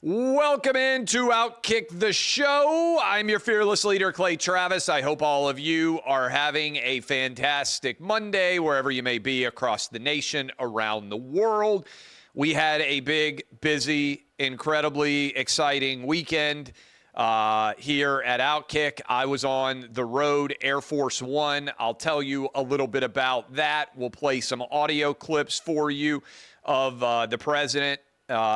Welcome into OutKick the show. I'm your fearless leader, Clay Travis. I hope all of you are having a fantastic Monday, wherever you may be across the nation, around the world. We had a big, busy, incredibly exciting weekend here at OutKick. I was on the road, Air Force One. I'll tell you a little bit about that. We'll play some audio clips for you of the president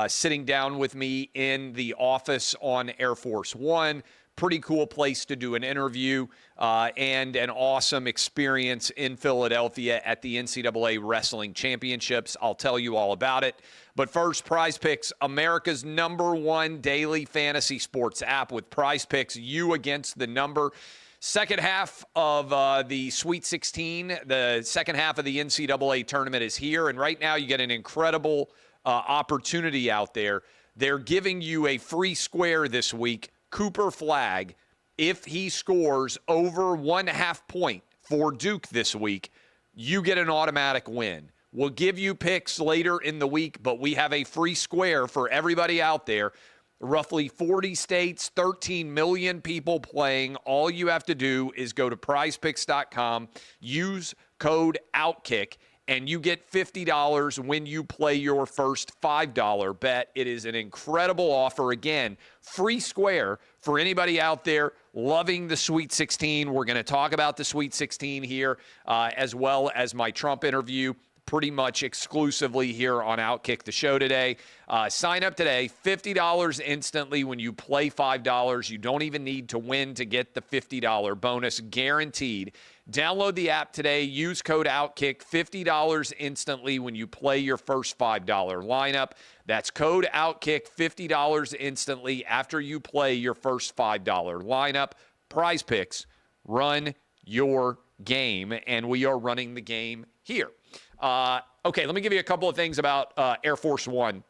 sitting down with me in the office on Air Force One. Pretty cool place to do an interview and an awesome experience in Philadelphia at the NCAA Wrestling Championships. I'll tell you all about it. But first, Prize Picks, America's #1 daily fantasy sports app with Prize Picks, you against the number. Second half of the Sweet 16, the second half of the NCAA tournament is here. And right now you get an incredible opportunity out there. They're giving you a free square this week, Cooper Flagg. If he scores over 1/2 point for Duke this week, you get an automatic win. We'll give you picks later in the week, but we have a free square for everybody out there. Roughly 40 states, 13 million people playing. All you have to do is go to prizepicks.com, use code OutKick, and you get $50 when you play your first $5 bet. It is an incredible offer. Again, free square for anybody out there loving the Sweet 16. We're going to talk about the Sweet 16 here, as well as my Trump interview, pretty much exclusively here on OutKick the show today. Sign up today, $50 instantly when you play $5. You don't even need to win to get the $50 bonus, guaranteed. Download the app today. Use code OutKick, $50 instantly when you play your first $5 lineup. That's code OutKick, $50 instantly after you play your first $5 lineup. Prize Picks, run your game, and we are running the game here. Okay, let me give you a couple of things about Air Force One.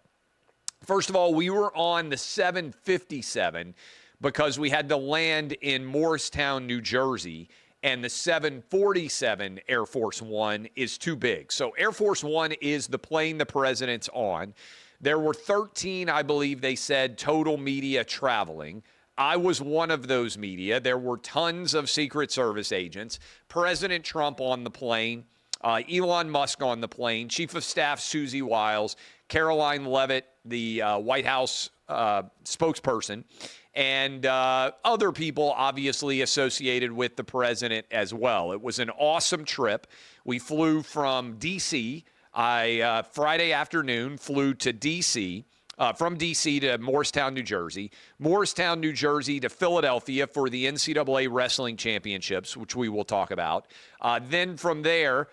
First of all, we were on the 757 because we had to land in Morristown, New Jersey, and the 747 Air Force One is too big. So Air Force One is the plane the president's on. There were 13, I believe they said, total media traveling. I was one of those media. There were tons of Secret Service agents. President Trump on the plane. Elon Musk on the plane, Chief of Staff Susie Wiles, Caroline Leavitt, the White House spokesperson, and other people obviously associated with the president as well. It was an awesome trip. We flew from D.C. Friday afternoon, flew to D.C., from D.C. to Morristown, New Jersey, Morristown, New Jersey to Philadelphia for the NCAA Wrestling Championships, which we will talk about. Then from there,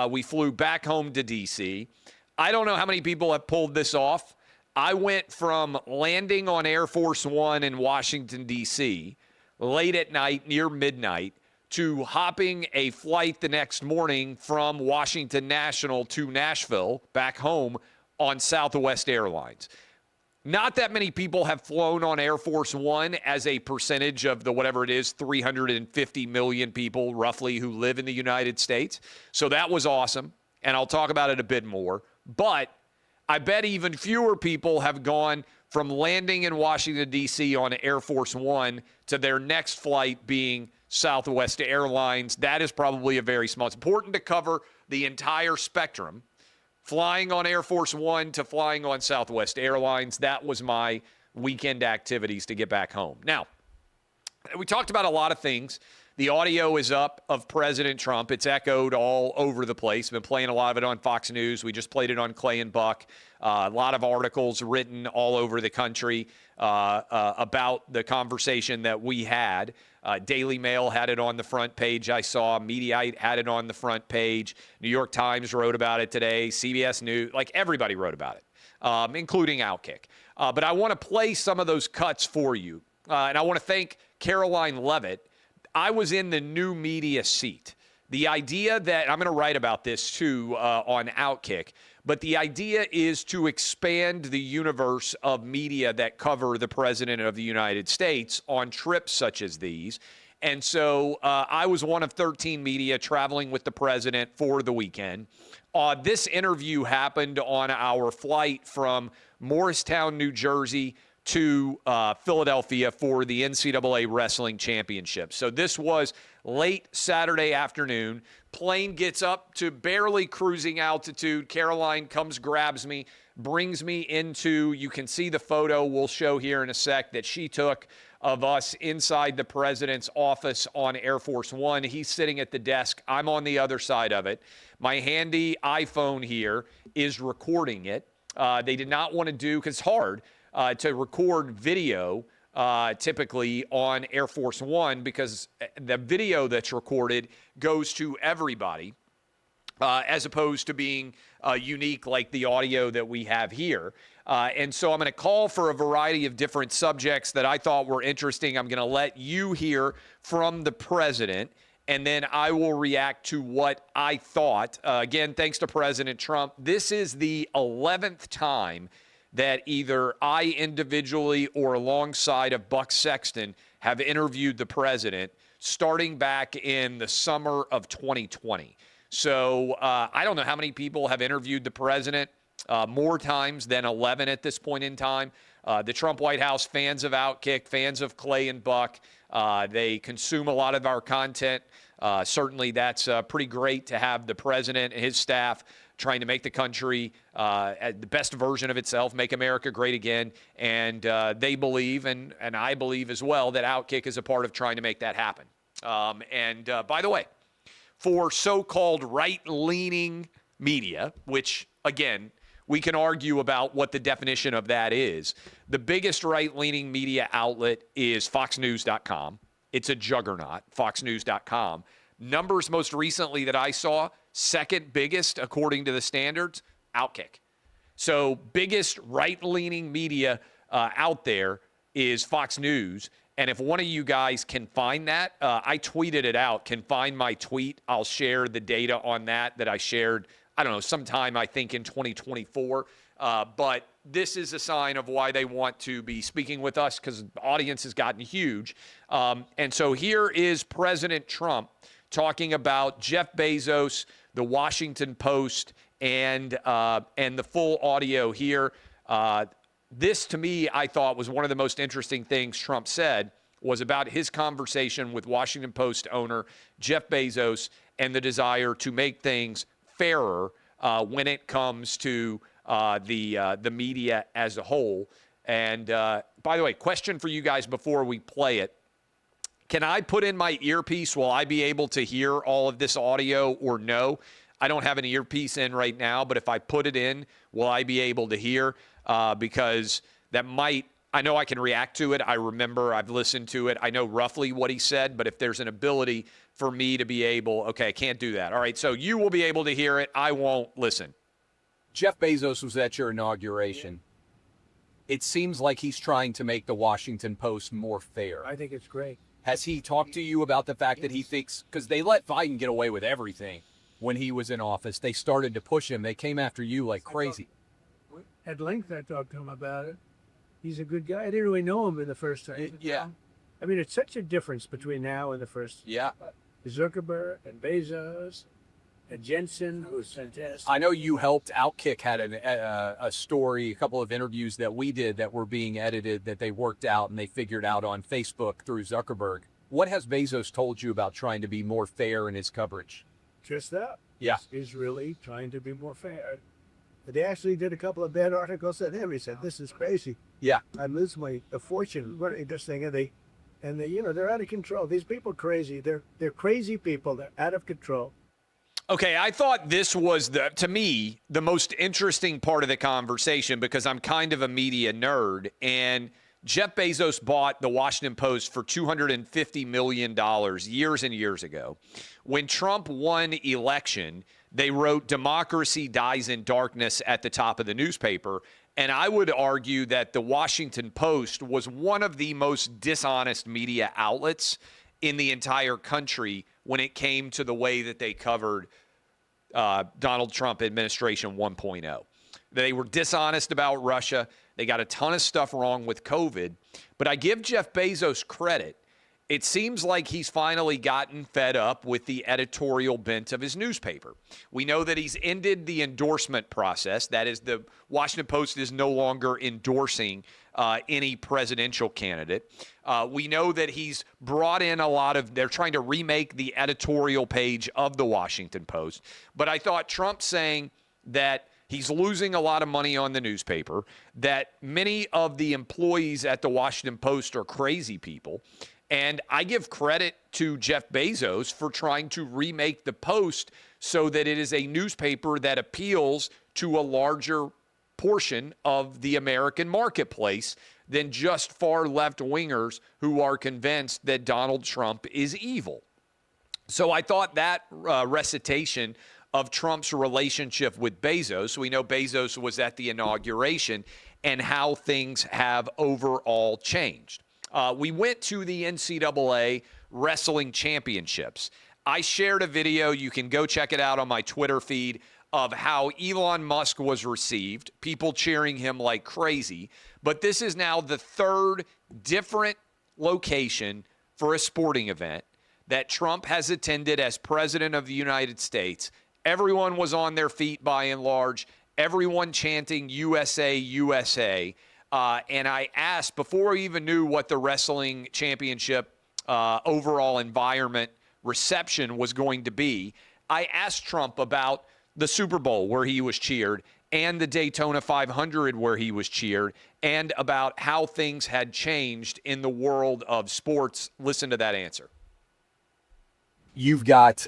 we flew back home to D.C. I don't know how many people have pulled this off. I went from landing on Air Force One in Washington, D.C., late at night, near midnight, to hopping a flight the next morning from Washington National to Nashville, back home, on Southwest Airlines. Not that many people have flown on Air Force One as a percentage of the whatever it is, 350 million people roughly who live in the United States. So that was awesome, and I'll talk about it a bit more. But I bet even fewer people have gone from landing in Washington, D.C. on Air Force One to their next flight being Southwest Airlines. That is probably a very small. It's important to cover the entire spectrum. Flying on Air Force One to flying on Southwest Airlines, that was my weekend activities to get back home. Now, we talked about a lot of things. The audio is up of President Trump. It's echoed all over the place. Been playing a lot of it on Fox News. We just played it on Clay and Buck. A lot of articles written all over the country about the conversation that we had. Daily Mail had it on the front page. I saw Mediaite had it on the front page. New York Times wrote about it today. CBS News, like everybody wrote about it, including OutKick. But I want to play some of those cuts for you. And I want to thank Caroline Leavitt. I was in the new media seat. The idea that, I'm going to write about this too on OutKick, but the idea is to expand the universe of media that cover the President of the United States on trips such as these. And so I was one of 13 media traveling with the President for the weekend. This interview happened on our flight from Morristown, New Jersey to Philadelphia for the NCAA Wrestling Championship. So this was late Saturday afternoon. Plane gets up to barely cruising altitude. Caroline comes, grabs me, brings me into, you can see the photo we'll show here in a sec that she took of us inside the president's office on Air Force One. He's sitting at the desk. I'm on the other side of it. My handy iPhone here is recording it. They did not want to do, because it's hard to record video typically on Air Force One, because the video that's recorded goes to everybody, as opposed to being unique like the audio that we have here. And so I'm going to call for a variety of different subjects that I thought were interesting. I'm going to let you hear from the president, and then I will react to what I thought. Again, thanks to President Trump. This is the 11th time that either I individually or alongside of Buck Sexton have interviewed the president, starting back in the summer of 2020. So I don't know how many people have interviewed the president, more times than 11 at this point in time. The Trump White House, fans of OutKick, fans of Clay and Buck, they consume a lot of our content. Certainly that's pretty great to have the president and his staff trying to make the country the best version of itself, make America great again. And they believe, and I believe as well, that OutKick is a part of trying to make that happen. By the way, for so-called right-leaning media, which, again, we can argue about what the definition of that is. The biggest right-leaning media outlet is FoxNews.com. It's a juggernaut, FoxNews.com. Numbers most recently that I saw, second biggest, according to the standards, OutKick. So biggest right-leaning media out there is Fox News. And if one of you guys can find that, I tweeted it out, can find my tweet. I'll share the data on that I shared, I don't know, sometime I think in 2024. But this is a sign of why they want to be speaking with us, because the audience has gotten huge. And so here is President Trump talking about Jeff Bezos, the Washington Post, and the full audio here. This, to me, I thought was one of the most interesting things Trump said, was about his conversation with Washington Post owner Jeff Bezos and the desire to make things fairer when it comes to the media as a whole. And by the way, question for you guys before we play it. Can I put in my earpiece? Will I be able to hear all of this audio or no? I don't have an earpiece in right now, but if I put it in, will I be able to hear? Because that might, I know I can react to it. I remember I've listened to it. I know roughly what he said, but if there's an ability for me to be able, okay, I can't do that. All right, so you will be able to hear it. I won't listen. Jeff Bezos was at your inauguration. It seems like he's trying to make the Washington Post more fair. I think it's great. Has he talked to you about the fact that he thinks, because they let Biden get away with everything when he was in office, they started to push him. They came after you like crazy. At length, I talked to him about it. He's a good guy. I didn't really know him in the first time. Yeah. I mean, it's such a difference between now and the first. Yeah. Zuckerberg and Bezos and Jensen, who's fantastic. I know you helped. OutKick had a story, a couple of interviews that we did that were being edited that they worked out and they figured out on Facebook through Zuckerberg. What has Bezos told you about trying to be more fair in his coverage? Just that. Yeah. He's really trying to be more fair. But they actually did a couple of bad articles at him. He said, "This is crazy. Yeah. I lose a fortune running this thing." And they, they're out of control. These people are crazy. They're crazy people. They're out of control. Okay, I thought this was, to me, the most interesting part of the conversation, because I'm kind of a media nerd. And Jeff Bezos bought the Washington Post for $250 million years and years ago. When Trump won election, they wrote "Democracy dies in darkness" at the top of the newspaper. And I would argue that the Washington Post was one of the most dishonest media outlets in the entire country when it came to the way that they covered Donald Trump administration 1.0. They were dishonest about Russia. They got a ton of stuff wrong with COVID. But I give Jeff Bezos credit it seems like he's finally gotten fed up with the editorial bent of his newspaper. We know that he's ended the endorsement process. That is, the Washington Post is no longer endorsing any presidential candidate. We know that he's brought in they're trying to remake the editorial page of the Washington Post. But I thought Trump saying that he's losing a lot of money on the newspaper, that many of the employees at the Washington Post are crazy people. And I give credit to Jeff Bezos for trying to remake the Post so that it is a newspaper that appeals to a larger portion of the American marketplace than just far left wingers who are convinced that Donald Trump is evil. So I thought that recitation of Trump's relationship with Bezos, we know Bezos was at the inauguration, and how things have overall changed. We went to the NCAA Wrestling Championships. I shared a video, you can go check it out on my Twitter feed, of how Elon Musk was received, people cheering him like crazy. But this is now the third different location for a sporting event that Trump has attended as president of the United States. Everyone was on their feet by and large, everyone chanting USA, USA. And I asked, before I even knew what the wrestling championship overall environment reception was going to be, I asked Trump about the Super Bowl where he was cheered and the Daytona 500 where he was cheered, and about how things had changed in the world of sports. Listen to that answer. You've got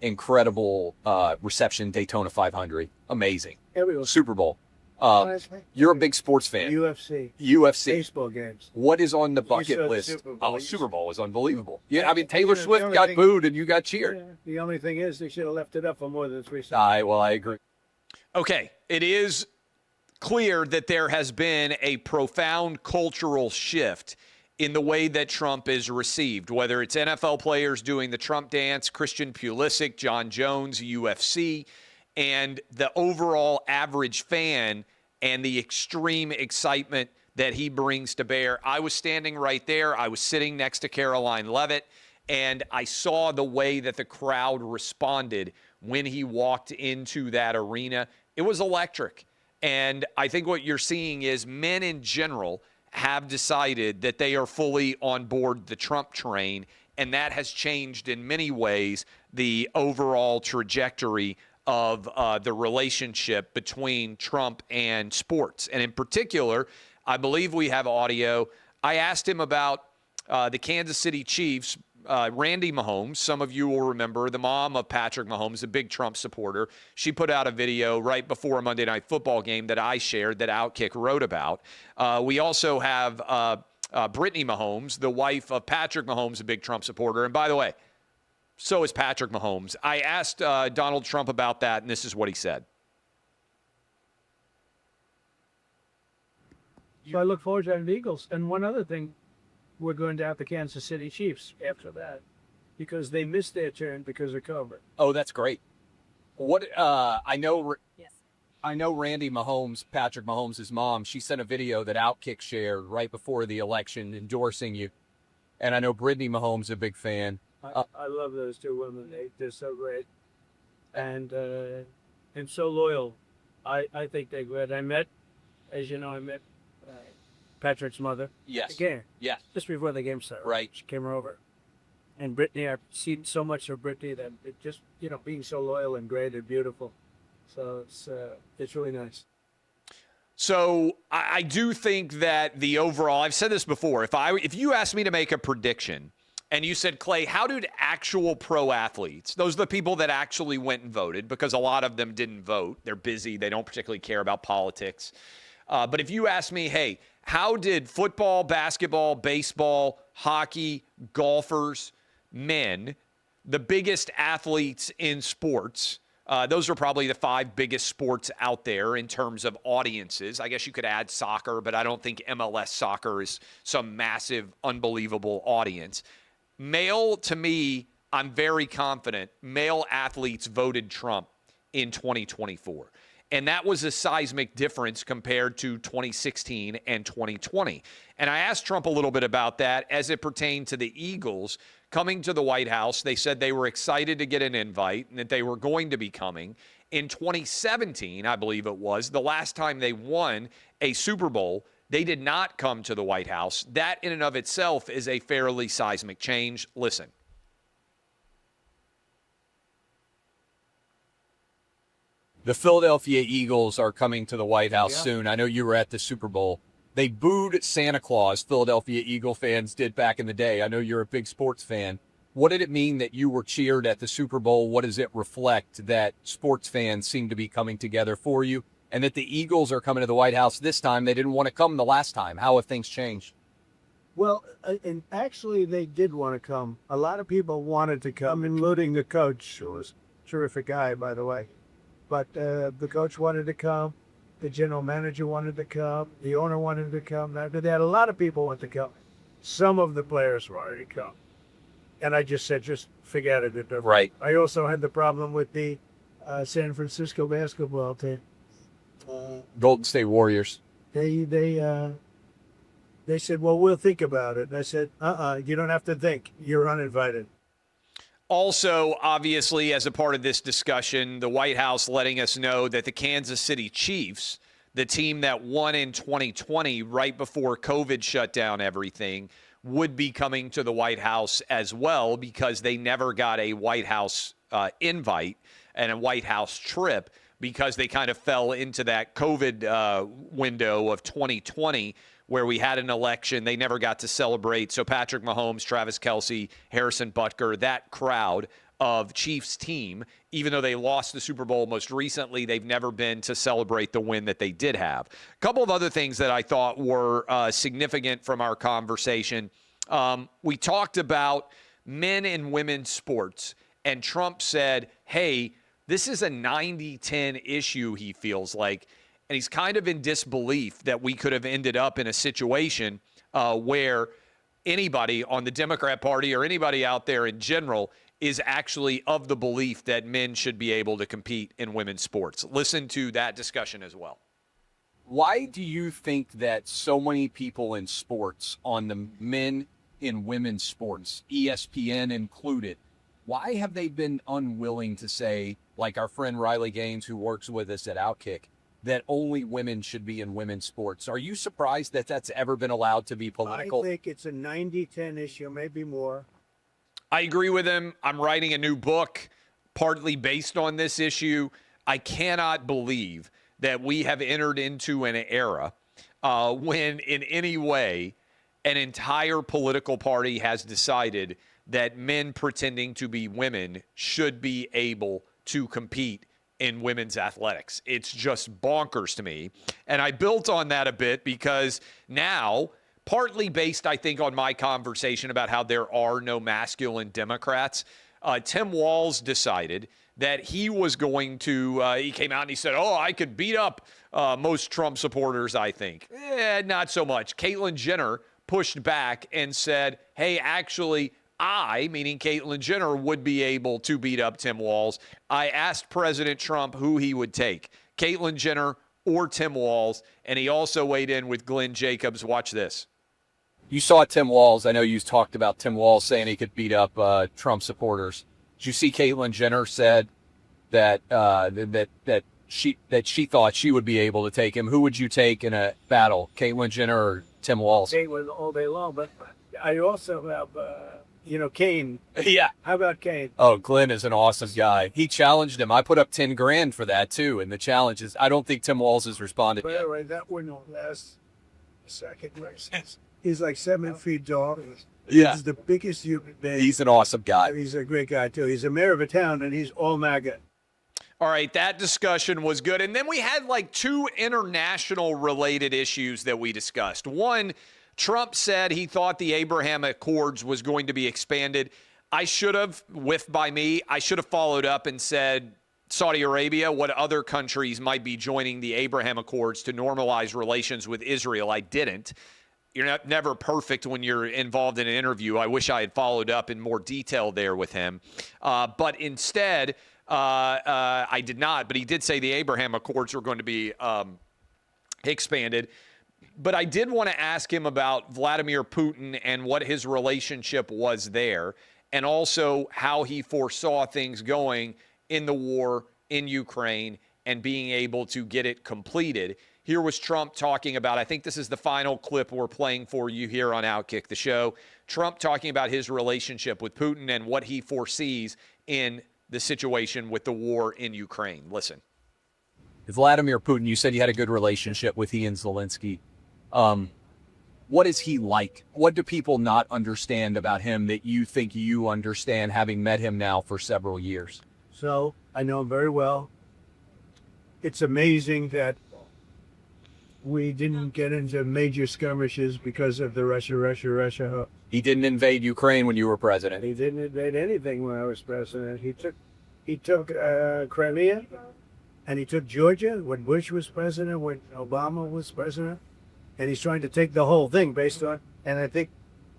incredible reception, Daytona 500. Amazing. Everyone. Super Bowl. Honestly, You're a big sports fan. UFC, UFC. baseball games. What is on the saw bucket the list? Super Bowl. Super Bowl is unbelievable. Yeah, I mean, Taylor The Swift only got thing- booed and you got cheered. Yeah, the only thing is they should have left it up for more than 3 seconds. I agree. Okay, it is clear that there has been a profound cultural shift in the way that Trump is received, whether it's NFL players doing the Trump dance, Christian Pulisic, John Jones, UFC, and the overall average fan and the extreme excitement that he brings to bear. I was standing right there. I was sitting next to Caroline Leavitt, and I saw the way that the crowd responded when he walked into that arena. It was electric. And I think what you're seeing is men in general have decided that they are fully on board the Trump train, and that has changed in many ways the overall trajectory of the relationship between Trump and sports. And in particular, I believe we have audio. I asked him about the Kansas City Chiefs. Randy Mahomes, some of you will remember, the mom of Patrick Mahomes, a big Trump supporter. She put out a video right before a Monday Night Football game that I shared, that OutKick wrote about. We also have Brittany Mahomes, the wife of Patrick Mahomes, a big Trump supporter. And by the way, so is Patrick Mahomes. I asked Donald Trump about that, and this is what he said. So I look forward to having the Eagles. And one other thing, we're going to have the Kansas City Chiefs after that because they missed their turn because of COVID. Oh, that's great. What I know. Yes. I know Randy Mahomes, Patrick Mahomes' mom. She sent a video that OutKick shared right before the election endorsing you, and I know Brittany Mahomes is a big fan. I love those two women. They're so great and so loyal. I think they're great. I met Patrick's mother. Yes. Again, Yes. just before the game started. Right. She came over. And Brittany, I've seen so much of Brittany that it just, being so loyal and great and beautiful. So it's really nice. So I do think that the overall, I've said this before, if you asked me to make a prediction and you said, Clay, how did actual pro athletes, those are the people that actually went and voted, because a lot of them didn't vote, they're busy, they don't particularly care about politics. But if you ask me, hey, how did football, basketball, baseball, hockey, golfers, men, the biggest athletes in sports, those are probably the 5 biggest sports out there in terms of audiences. I guess you could add soccer, but I don't think MLS soccer is some massive, unbelievable audience. Male, to me, I'm very confident, male athletes voted Trump in 2024. And that was a seismic difference compared to 2016 and 2020. And I asked Trump a little bit about that as it pertained to the Eagles coming to the White House. They said they were excited to get an invite and that they were going to be coming. In 2017, I believe it was, the last time they won a Super Bowl, they did not come to the White House. That in and of itself is a fairly seismic change. Listen. The Philadelphia Eagles are coming to the White House soon. I know you were at the Super Bowl. They booed Santa Claus, Philadelphia Eagle fans did back in the day. I know you're a big sports fan. What did it mean that you were cheered at the Super Bowl? What does it reflect that sports fans seem to be coming together for you? And that the Eagles are coming to the White House this time. They didn't want to come the last time. How have things changed? Well, and actually they did want to come. A lot of people wanted to come, including the coach, who was a terrific guy, by the way. But the coach wanted to come. The general manager wanted to come. The owner wanted to come. They had a lot of people want to come. Some of the players wanted to come. And I just said, just forget it. Right. I also had the problem with the San Francisco basketball team. Golden State Warriors. They said, well, we'll think about it. And I said, you don't have to think. You're uninvited. Also, obviously, as a part of this discussion, the White House letting us know that the Kansas City Chiefs, the team that won in 2020 right before COVID shut down everything, would be coming to the White House as well because they never got a White House invite and a White House trip because they kind of fell into that COVID window of 2020 where we had an election. They never got to celebrate. So Patrick Mahomes, Travis Kelce, Harrison Butker, that crowd of Chiefs team, even though they lost the Super Bowl most recently, they've never been to celebrate the win that they did have. A couple of other things that I thought were significant from our conversation. We talked about men and women's sports, and Trump said, hey, this is a 90-10 issue, he feels like. And he's kind of in disbelief that we could have ended up in a situation where anybody on the Democrat Party or anybody out there in general is actually of the belief that men should be able to compete in women's sports. Listen to that discussion as well. Why do you think that so many people in sports, on the men and women's sports, ESPN included, why have they been unwilling to say, like our friend Riley Gaines, who works with us at OutKick, that only women should be in women's sports? Are you surprised that that's ever been allowed to be political? I think it's a 90-10 issue, maybe more. I agree with him. I'm writing a new book partly based on this issue. I cannot believe that we have entered into an era when in any way an entire political party has decided that men pretending to be women should be able to compete in women's athletics. It's just bonkers to me. And I built on that a bit because now, partly based, I think, on my conversation about how there are no masculine Democrats, Tim Walz decided that he was going to, he came out and he said, I could beat up most Trump supporters, I think. Not so much. Caitlyn Jenner pushed back and said, hey, actually, I, meaning Caitlyn Jenner, would be able to beat up Tim Walz. I asked President Trump who he would take, Caitlyn Jenner or Tim Walz, and he also weighed in with Glenn Jacobs. Watch this. You saw Tim Walz. I know you talked about Tim Walz saying he could beat up Trump supporters. Did you see Caitlyn Jenner said that that she thought she would be able to take him? Who would you take in a battle, Caitlyn Jenner or Tim Walz? Caitlyn all day long, but I also have, Kane. Yeah. How about Kane? Oh, Glenn is an awesome guy. He challenged him. I put up $10,000 for that too. And the challenges, I don't think Tim Walz has responded By yet. the way, that one will last a second. He's like 7 feet tall. Yeah. He's the biggest human being. He's an awesome guy. He's a great guy, too. He's a mayor of a town, and he's all MAGA. All right, that discussion was good. And then we had like two international related issues that we discussed. One, Trump said he thought the Abraham Accords was going to be expanded. I should have, whiffed by me, I should have followed up and said, Saudi Arabia, what other countries might be joining the Abraham Accords to normalize relations with Israel? I didn't. You're never perfect when you're involved in an interview. I wish I had followed up in more detail there with him. But instead, I did not, but he did say the Abraham Accords were going to be expanded. But I did want to ask him about Vladimir Putin and what his relationship was there, and also how he foresaw things going in the war in Ukraine and being able to get it completed. Here was Trump talking about, I think this is the final clip we're playing for you here on OutKick the show, Trump talking about his relationship with Putin and what he foresees in the situation with the war in Ukraine. Listen. Vladimir Putin, you said you had a good relationship with he and Zelensky. What is he like? What do people not understand about him that you think you understand, having met him now for several years? So I know him very well. It's amazing that we didn't get into major skirmishes because of the Russia. He didn't invade Ukraine when you were president. He didn't invade anything when I was president. He took Crimea, and he took Georgia when Bush was president, when Obama was president, and he's trying to take the whole thing based on. And I think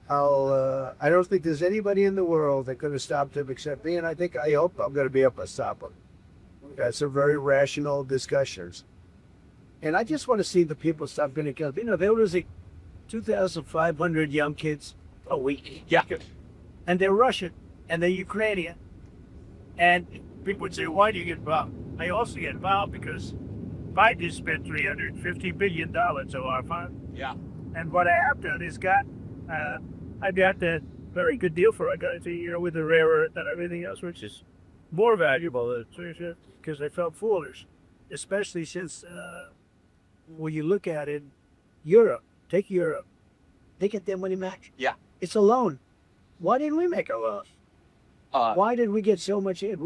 I don't think there's anybody in the world that could have stopped him except me, and I hope I'm going to be able to stop him. That's a very rational discussions. And I just want to see the people stop getting killed. You know, there was 2,500 young kids a week. Yeah. And they're Russian and they're Ukrainian. And people would say, why do you get involved? I also get involved because Biden has spent $350 billion of our fund. Yeah. And what I have done is I got a very good deal for it, with the rare earth and everything else, which is more valuable than because I felt foolish, especially since when you look at it, take Europe, they get their money back. Yeah. It's a loan. Why didn't we make a loan? Why did we get so much in?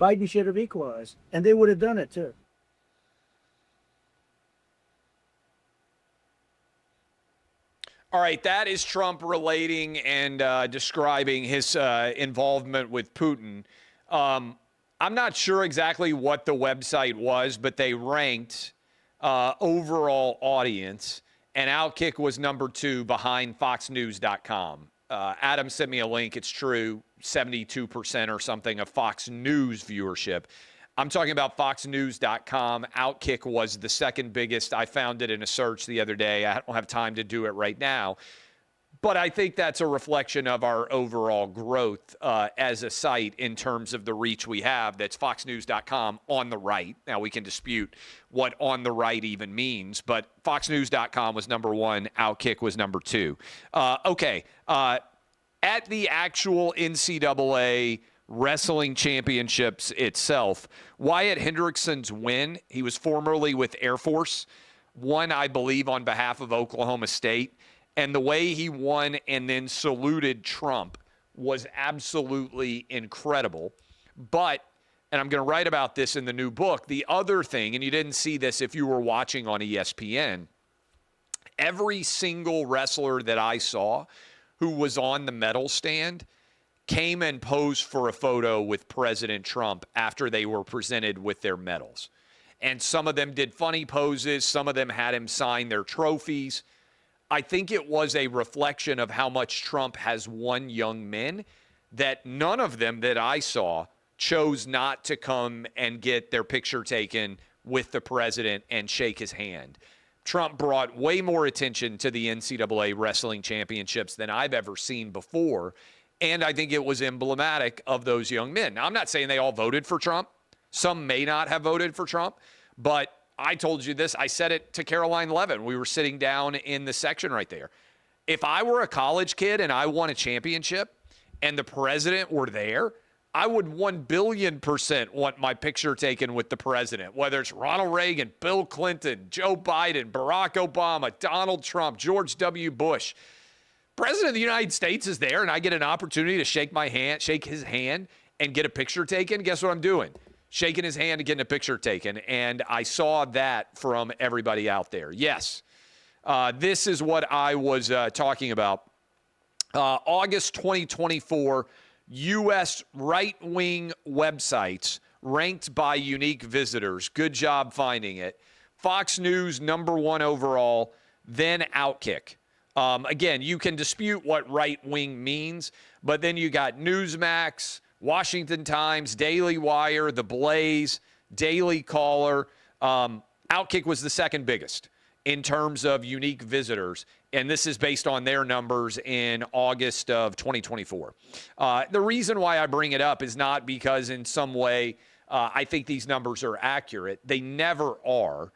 Biden should have equalized, and they would have done it too. All right, that is Trump relating and describing his involvement with Putin. I'm not sure exactly what the website was, but they ranked overall audience, and OutKick was number 2 behind FoxNews.com. Adam sent me a link. It's true, 72% or something of Fox News viewership. I'm talking about FoxNews.com. OutKick was the second biggest. I found it in a search the other day. I don't have time to do it right now. But I think that's a reflection of our overall growth as a site in terms of the reach we have. That's FoxNews.com on the right. Now, we can dispute what on the right even means, but FoxNews.com was number 1. OutKick was number 2. Okay. At the actual NCAA Wrestling Championships itself, Wyatt Hendrickson's win, he was formerly with Air Force, won, I believe, on behalf of Oklahoma State. And the way he won and then saluted Trump was absolutely incredible. But, and I'm going to write about this in the new book, the other thing, and you didn't see this if you were watching on ESPN, every single wrestler that I saw who was on the medal stand came and posed for a photo with President Trump after they were presented with their medals. And some of them did funny poses. Some of them had him sign their trophies. I think it was a reflection of how much Trump has won young men that none of them that I saw chose not to come and get their picture taken with the president and shake his hand. Trump brought way more attention to the NCAA Wrestling Championships than I've ever seen before. And I think it was emblematic of those young men. Now, I'm not saying they all voted for Trump. Some may not have voted for Trump, but I told you this. I said it to Caroline Levin. We were sitting down in the section right there. If I were a college kid and I won a championship and the president were there, I would 1,000,000,000% want my picture taken with the president, whether it's Ronald Reagan, Bill Clinton, Joe Biden, Barack Obama, Donald Trump, George W. Bush. President of the United States is there and I get an opportunity to shake his hand and get a picture taken. Guess what I'm doing? Shaking his hand and getting a picture taken. And I saw that from everybody out there. Yes, this is what I was talking about. August 2024, U.S. right-wing websites ranked by unique visitors. Good job finding it. Fox News, number 1 overall, then OutKick. Again, you can dispute what right-wing means, but then you got Newsmax, Washington Times, Daily Wire, The Blaze, Daily Caller. OutKick was the second biggest in terms of unique visitors, and this is based on their numbers in August of 2024. The reason why I bring it up is not because in some way I think these numbers are accurate. They never are.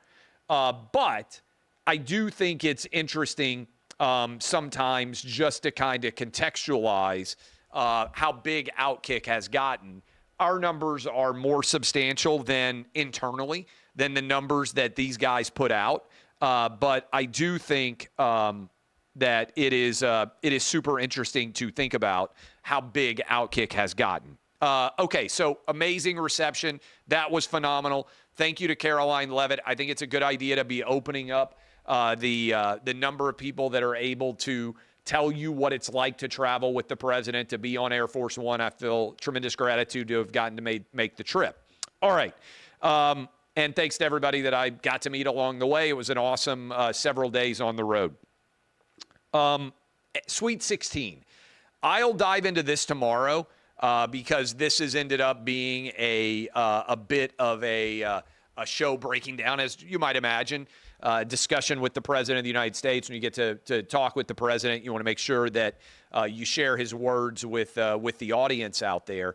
But I do think it's interesting sometimes just to kind of contextualize how big OutKick has gotten. Our numbers are more substantial than internally than the numbers that these guys put out. But I do think that it is super interesting to think about how big OutKick has gotten. Okay, so amazing reception. That was phenomenal. Thank you to Caroline Levitt. I think it's a good idea to be opening up the number of people that are able to tell you what it's like to travel with the president, to be on Air Force One. I feel tremendous gratitude to have gotten to make the trip. All right. And thanks to everybody that I got to meet along the way. It was an awesome several days on the road. Sweet 16. I'll dive into this tomorrow because this has ended up being a bit of a show breaking down, as you might imagine. Discussion with the president of the United States. When you get to talk with the president, you want to make sure that you share his words with the audience out there.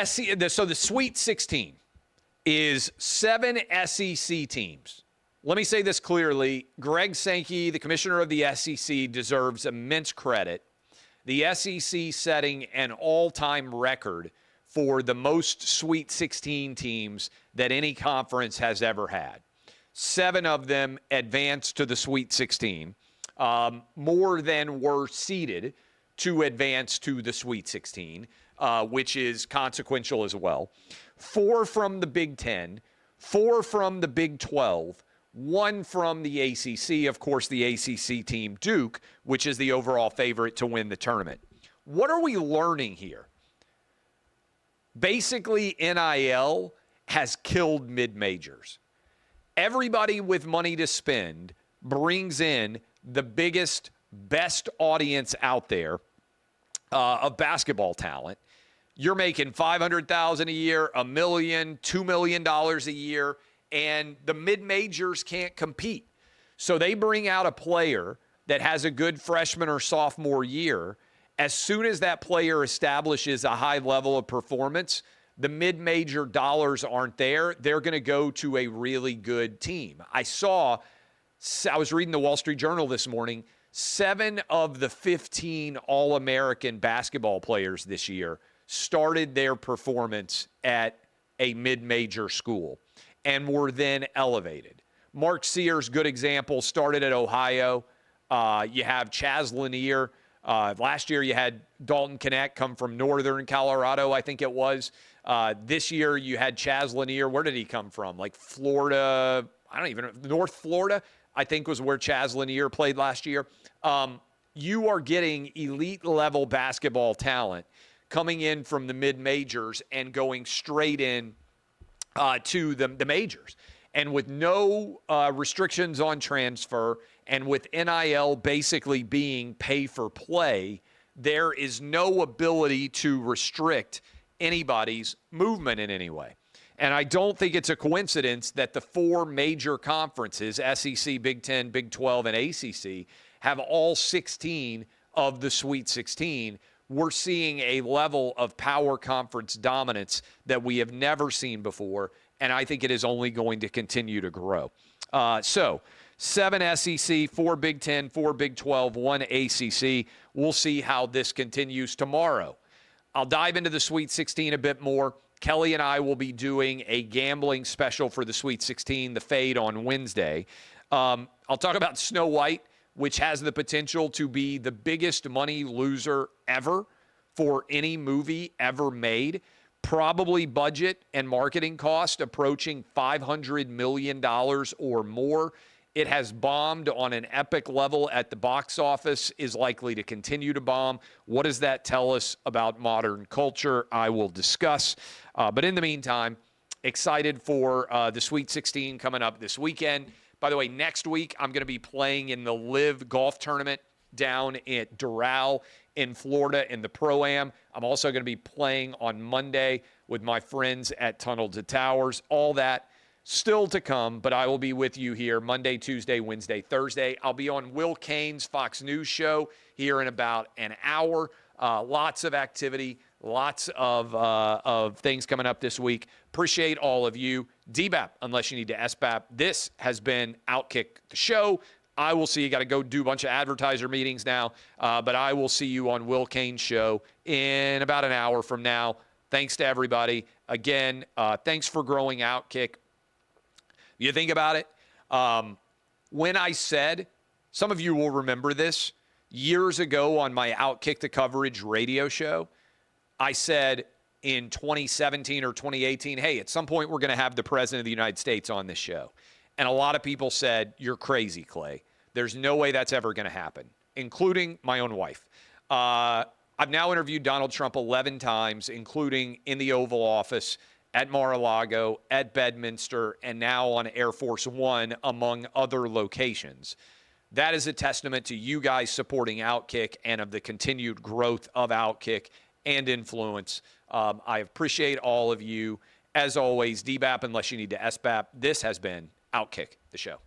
So the Sweet 16 is 7 SEC teams. Let me say this clearly. Greg Sankey, the commissioner of the SEC, deserves immense credit. The SEC setting an all-time record for the most Sweet 16 teams that any conference has ever had. 7 of them advanced to the Sweet 16, more than were seeded to advance to the Sweet 16, which is consequential as well. 4 from the Big 10, 4 from the Big 12, 1 from the ACC, of course, the ACC team, Duke, which is the overall favorite to win the tournament. What are we learning here? Basically, NIL has killed mid-majors. Everybody with money to spend brings in the biggest, best audience out there of basketball talent. You're making $500,000 a year, $1 million, $2 million a year, and the mid-majors can't compete. So they bring out a player that has a good freshman or sophomore year. As soon as that player establishes a high level of performance, the mid-major dollars aren't there. They're going to go to a really good team. I was reading the Wall Street Journal this morning, 7 of the 15 All-American basketball players this year started their performance at a mid-major school and were then elevated. Mark Sears, good example, started at Ohio. You have Chaz Lanier. Last year you had Dalton Knecht come from Northern Colorado, I think it was. This year you had Chaz Lanier. Where did he come from? Like Florida, I don't even know. North Florida, I think, was where Chaz Lanier played last year. You are getting elite level basketball talent coming in from the mid-majors and going straight in to the majors. And with no restrictions on transfer and with NIL basically being pay for play, there is no ability to restrict anybody's movement in any way. And I don't think it's a coincidence that the 4 major conferences, SEC, Big 10, Big 12, and ACC, have all 16 of the Sweet 16. We're seeing a level of power conference dominance that we have never seen before, and I think it is only going to continue to grow. So 7 SEC, 4 Big 10, 4 Big 12, 1 ACC. We'll see how this continues tomorrow. I'll dive into the Sweet 16 a bit more. Kelly and I will be doing a gambling special for the Sweet 16, the Fade, on Wednesday. I'll talk about Snow White, which has the potential to be the biggest money loser ever for any movie ever made. Probably budget and marketing cost approaching $500 million or more. It has bombed on an epic level at the box office, is likely to continue to bomb. What does that tell us about modern culture? I will discuss. But in the meantime, excited for the Sweet 16 coming up this weekend. By the way, next week, I'm going to be playing in the Live Golf Tournament down at Doral in Florida in the Pro-Am. I'm also going to be playing on Monday with my friends at Tunnel to Towers. All that still to come, but I will be with you here Monday, Tuesday, Wednesday, Thursday. I'll be on Will Cain's Fox News show here in about an hour. Lots of activity, lots of things coming up this week. Appreciate all of you. DBAP, unless you need to SBAP. This has been OutKick the show. I will see you. Got to go do a bunch of advertiser meetings now, but I will see you on Will Cain's show in about an hour from now. Thanks to everybody. Again, thanks for growing OutKick. You think about it, when I said, some of you will remember this, years ago on my OutKick the Coverage radio show, I said in 2017 or 2018, hey, at some point we're going to have the President of the United States on this show. And a lot of people said, you're crazy, Clay. There's no way that's ever going to happen, including my own wife. I've now interviewed Donald Trump 11 times, including in the Oval Office, at Mar-a-Lago, at Bedminster, and now on Air Force One, among other locations. That is a testament to you guys supporting OutKick and of the continued growth of OutKick and influence. I appreciate all of you. As always, DBAP unless you need to SBAP. This has been OutKick the show.